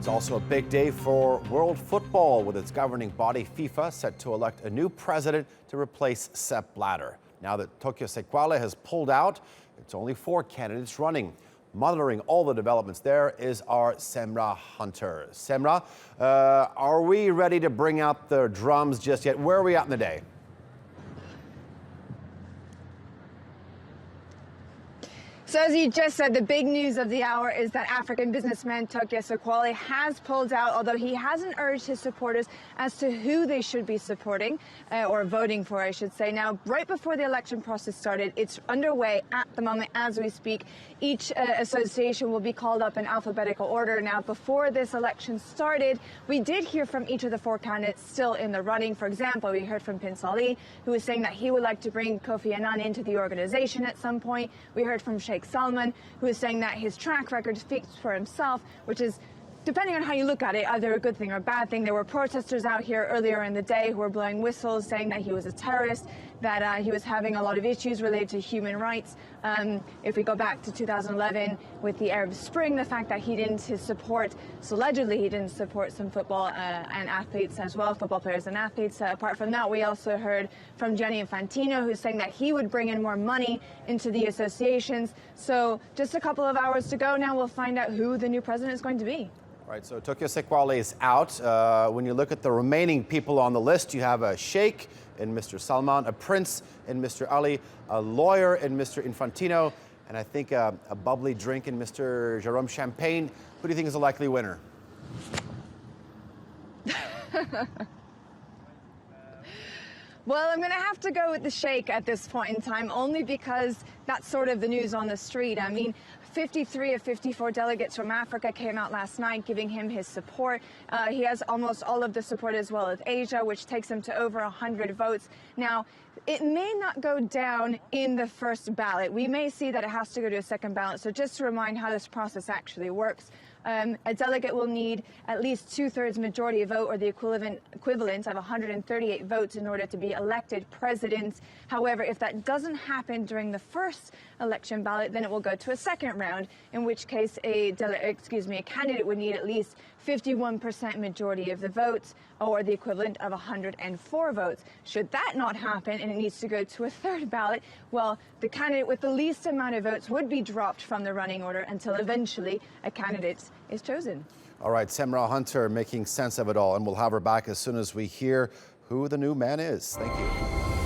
It's also a big day for world football, with its governing body, FIFA, set to elect a new president to replace Sepp Blatter. Now that Tokyo Sexwale has pulled out, it's only 4 candidates running. Monitoring all the developments there is our Semra Hunter. Semra, are we ready to bring out the drums just yet? Where are we at in the day? So as you just said, the big news of the hour is that African businessman Tokyo Sexwale has pulled out, although he hasn't urged his supporters as to who they should be supporting, or voting for, I should say. Now, right before the election process started, it's underway at the moment as we speak. Each association will be called up in alphabetical order. Now, before this election started, we did hear from each of the 4 candidates still in the running. For example, we heard from Prince Ali, who was saying that he would like to bring Kofi Annan into the organization at some point. We heard from Sheikh Salman, who is saying that his track record speaks for himself, which is, depending on how you look at it, either a good thing or a bad thing. There were protesters out here earlier in the day who were blowing whistles, saying that he was a terrorist, that he was having a lot of issues related to human rights. If we go back to 2011 with the Arab Spring, the fact that allegedly he didn't support some football and athletes as well, football players and athletes. Apart from that, we also heard from Gianni Infantino, who's saying that he would bring in more money into the associations. So just a couple of hours to go now, we'll find out who the new president is going to be. Right, so Tokyo Sexwale is out. When you look at the remaining people on the list, you have a sheikh in Mr. Salman, a prince in Mr. Ali, a lawyer in Mr. Infantino, and I think a bubbly drink in Mr. Jerome Champagne. Who do you think is a likely winner? Well, I'm going to have to go with the sheikh at this point in time, only because that's sort of the news on the street. I mean, 53 of 54 delegates from Africa came out last night giving him his support. He has almost all of the support as well as Asia, which takes him to over 100 votes. Now, it may not go down in the first ballot. We may see that it has to go to a second ballot. So just to remind how this process actually works, a delegate will need at least 2/3 majority vote, or the equivalent of 138 votes, in order to be elected president. However, if that doesn't happen during the first election ballot, then it will go to a second round, in which case a candidate would need at least 51% majority of the votes, or the equivalent of 104 votes. Should that not happen and it needs to go to a third ballot, well, the candidate with the least amount of votes would be dropped from the running order until eventually a candidate is chosen. All right, Semra Hunter making sense of it all, and we'll have her back as soon as we hear who the new man is. Thank you.